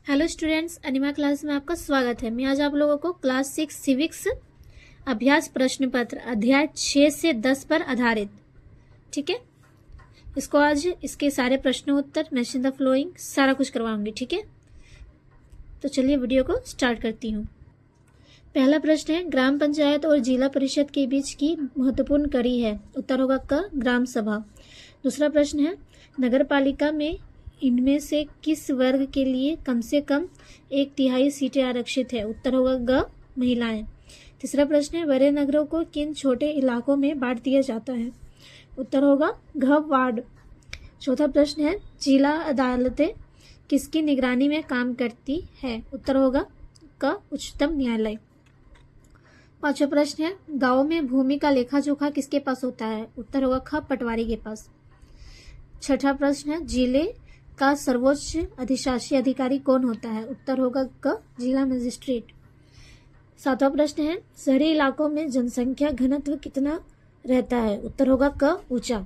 Hello students, अनिमा class में आपका स्वागत है। मैं आज आप लोगों को क्लास 6 सिविक्स अभ्यास प्रश्न पत्र अध्याय 6 से 10 पर आधारित, ठीक है, इसको आज इसके सारे प्रश्नों उत्तर मैच द फ्लोइंग सारा कुछ करवाऊंगी, ठीक है। तो चलिए वीडियो को स्टार्ट करती हूँ। पहला प्रश्न है, ग्राम पंचायत और जिला परिषद के बीच की महत्वपूर्ण कड़ी है। उत्तर होगा क, ग्राम सभा। दूसरा प्रश्न है, नगर पालिका में इनमें से किस वर्ग के लिए कम से कम 1/3 सीटें आरक्षित है। उत्तर होगा ग, महिलाएं। तीसरा प्रश्न है, बड़े नगरों को किन छोटे इलाकों में बांट दिया जाता है। उत्तर होगा घ, वार्ड। चौथा प्रश्न है, जिला अदालतें किसकी निगरानी में काम करती है। उत्तर होगा क, उच्चतम न्यायालय। पांचवा प्रश्न है, गांव में भूमि का लेखा जोखा किसके पास होता है। उत्तर होगा ख, पटवारी के पास। छठा प्रश्न है, जिले का सर्वोच्च अधिशासी अधिकारी कौन होता है। उत्तर होगा क, जिला मजिस्ट्रेट। सातवां प्रश्न है, शहरी इलाकों में जनसंख्या घनत्व कितना रहता है। उत्तर होगा क, ऊंचा।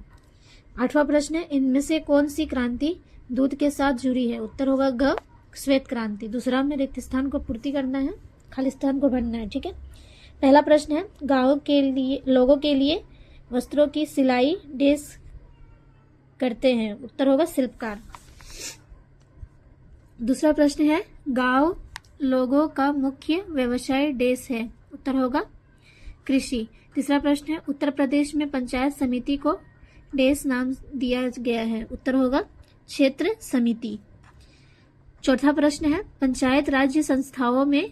आठवां प्रश्न है, इनमें से कौन सी क्रांति दूध के साथ जुड़ी है। उत्तर होगा ग, श्वेत क्रांति। दूसरा में रिक्त स्थान को पूर्ति करना है, खाली स्थान को भरना है, ठीक है। पहला प्रश्न है, गांव के लिए लोगों के लिए वस्त्रों की सिलाई डेस करते हैं। उत्तर होगा शिल्पकार। दूसरा प्रश्न है, गांव लोगों का मुख्य व्यवसाय डेस है। उत्तर होगा कृषि। तीसरा प्रश्न है, उत्तर प्रदेश में पंचायत समिति को डेस नाम दिया गया है। उत्तर होगा क्षेत्र समिति। चौथा प्रश्न है, पंचायत राज्य संस्थाओं में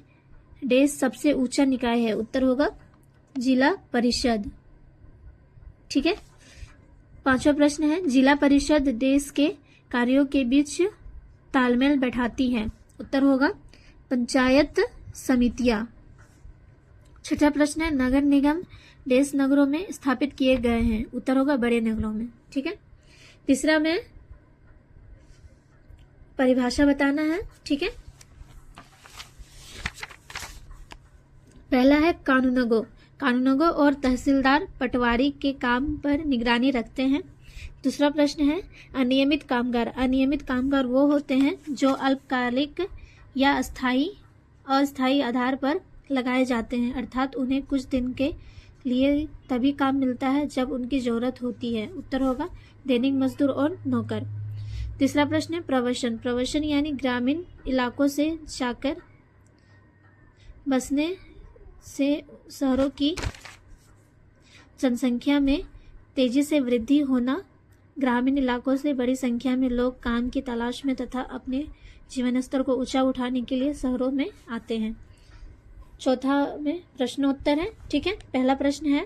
डेस सबसे ऊंचा निकाय है। उत्तर होगा जिला परिषद, ठीक है। पांचवा प्रश्न है, जिला परिषद देश के कार्यों के बीच तालमेल बैठाती है। उत्तर होगा पंचायत समितियां। छठा प्रश्न है, नगर निगम देश नगरों में स्थापित किए गए हैं। उत्तर होगा बड़े नगरों में, ठीक है। तीसरा में परिभाषा बताना है, ठीक है। पहला है कानूनगो। कानूनगो और तहसीलदार पटवारी के काम पर निगरानी रखते हैं। दूसरा प्रश्न है, अनियमित कामगार। अनियमित कामगार वो होते हैं जो अल्पकालिक या अस्थायी आधार पर लगाए जाते हैं, अर्थात उन्हें कुछ दिन के लिए तभी काम मिलता है जब उनकी जरूरत होती है। उत्तर होगा दैनिक मजदूर और नौकर। तीसरा प्रश्न है प्रवसन। प्रवसन यानी ग्रामीण इलाकों से जाकर बसने से शहरों की जनसंख्या में तेजी से वृद्धि होना। ग्रामीण इलाकों से बड़ी संख्या में लोग काम की तलाश में तथा अपने जीवन स्तर को ऊंचा उठाने के लिए शहरों में आते हैं। चौथा में प्रश्नोत्तर है, ठीक है। पहला प्रश्न है,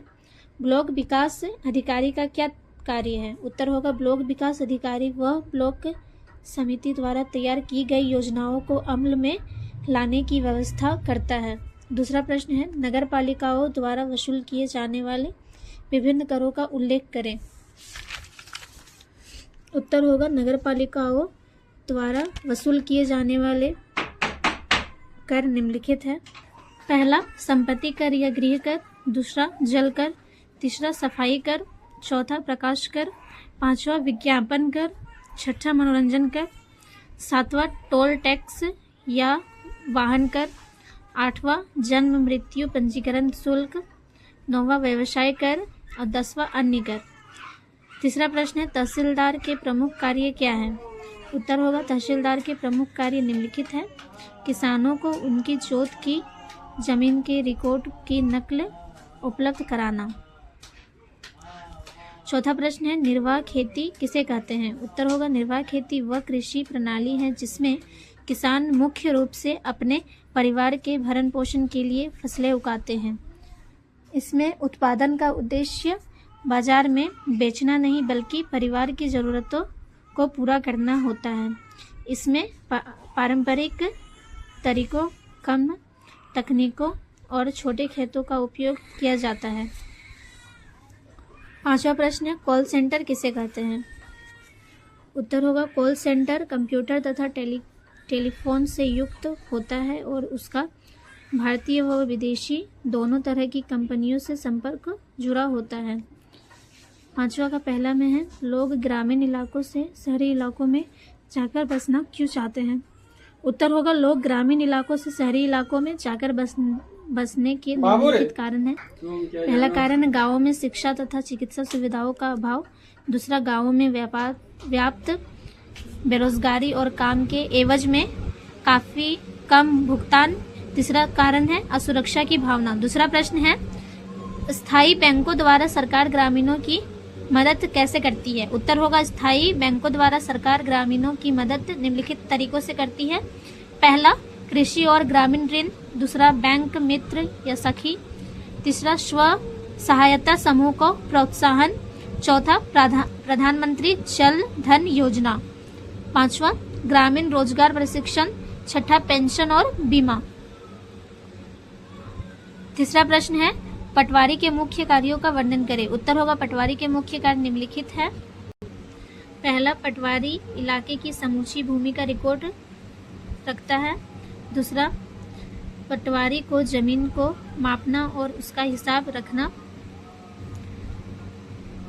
ब्लॉक विकास अधिकारी का क्या कार्य है। उत्तर होगा ब्लॉक विकास अधिकारी वह ब्लॉक समिति द्वारा तैयार की गई योजनाओं को अमल में लाने की व्यवस्था करता है। दूसरा प्रश्न है, नगर पालिकाओं द्वारा वसूल किए जाने वाले विभिन्न करों का उल्लेख करें। उत्तर होगा नगर पालिकाओं द्वारा वसूल किए जाने वाले कर निम्नलिखित है। पहला संपत्ति कर या गृह कर। दूसरा जल कर। तीसरा सफाई कर। चौथा प्रकाश कर। पांचवा विज्ञापन कर। छठा मनोरंजन कर। सातवां टोल टैक्स या वाहन कर। आठवां जन्म मृत्यु पंजीकरण शुल्क। नौवां व्यवसाय कर और 10वां अन्य कर। तीसरा प्रश्न है, तहसीलदार के प्रमुख कार्य क्या है। उत्तर होगा तहसीलदार के प्रमुख कार्य निम्नलिखित है। किसानों को उनकी जोत की जमीन के रिकॉर्ड की नकल उपलब्ध कराना। चौथा प्रश्न है, निर्वाह खेती किसे कहते हैं। उत्तर होगा निर्वाह खेती वह कृषि प्रणाली है जिसमें किसान मुख्य रूप से अपने परिवार के भरण पोषण के लिए फसलें उगाते हैं। इसमें उत्पादन का उद्देश्य बाजार में बेचना नहीं बल्कि परिवार की ज़रूरतों को पूरा करना होता है। इसमें पारंपरिक तरीकों, कम तकनीकों और छोटे खेतों का उपयोग किया जाता है। पांचवा प्रश्न है, कॉल सेंटर किसे कहते हैं। उत्तर होगा कॉल सेंटर कंप्यूटर तथा टेलीफोन से युक्त होता है और उसका भारतीय व विदेशी दोनों तरह की कंपनियों से संपर्क जुड़ा होता है। पांचवा का पहला में है, लोग ग्रामीण इलाकों से शहरी इलाकों में जाकर बसना क्यों चाहते हैं। उत्तर होगा लोग ग्रामीण इलाकों से शहरी इलाकों में जाकर बसने के निम्नलिखित कारण है। पहला कारण गांवों में शिक्षा तथा चिकित्सा सुविधाओं का अभाव। दूसरा, गांवों में व्याप्त बेरोजगारी और काम के एवज में काफी कम भुगतान। तीसरा कारण है असुरक्षा की भावना। दूसरा प्रश्न है, स्थायी बैंकों द्वारा सरकार ग्रामीणों की मदद कैसे करती है? उत्तर होगा स्थायी बैंकों द्वारा सरकार ग्रामीणों की मदद निम्नलिखित तरीकों से करती है। पहला, कृषि और ग्रामीण ऋण। दूसरा, बैंक मित्र या सखी। तीसरा, स्व सहायता समूह को प्रोत्साहन। चौथा, प्रधानमंत्री जन धन योजना। पांचवा, ग्रामीण रोजगार प्रशिक्षण। छठा, पेंशन और बीमा। तीसरा प्रश्न है, पटवारी के मुख्य कार्यों का वर्णन करें। उत्तर होगा पटवारी के मुख्य कार्य निम्नलिखित है। पहला, पटवारी इलाके की समूची भूमि का रिकॉर्ड रखता है। दूसरा, पटवारी को जमीन को मापना और उसका हिसाब रखना।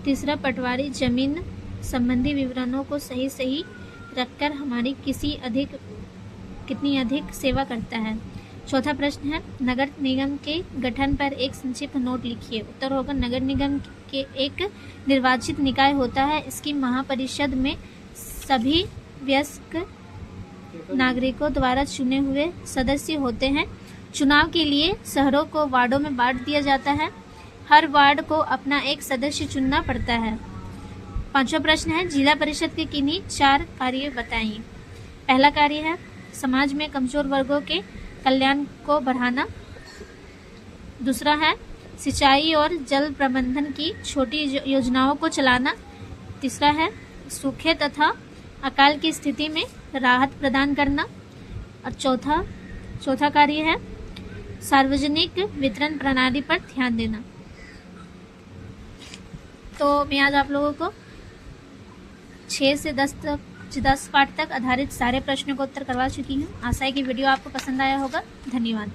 तीसरा, पटवारी जमीन संबंधी विवरणों को सही रखकर हमारी कितनी अधिक सेवा करता है। चौथा प्रश्न है, नगर निगम के गठन पर एक संक्षिप्त नोट लिखिए। उत्तर होगा नगर निगम के एक निर्वाचित निकाय होता है। इसकी महापरिषद में सभी वयस्क नागरिकों द्वारा चुने हुए सदस्य होते हैं। चुनाव के लिए शहरों को वार्डों में बांट दिया जाता है। हर वार्ड को अपना एक सदस्य चुनना पड़ता है। पांचवा प्रश्न है, जिला परिषद के किन्हीं 4 कार्य बताइए। पहला कार्य है समाज में कमजोर वर्गों के कल्याण को बढ़ाना। दूसरा है सिंचाई और जल प्रबंधन की छोटी योजनाओं को चलाना। तीसरा है सूखे तथा अकाल की स्थिति में राहत प्रदान करना। और चौथा कार्य है सार्वजनिक वितरण प्रणाली पर ध्यान देना। तो मैं आज आप लोगों को 6 से 10 पार्ट तक आधारित सारे प्रश्नों का उत्तर करवा चुकी हूँ। आशा है कि वीडियो आपको पसंद आया होगा। धन्यवाद।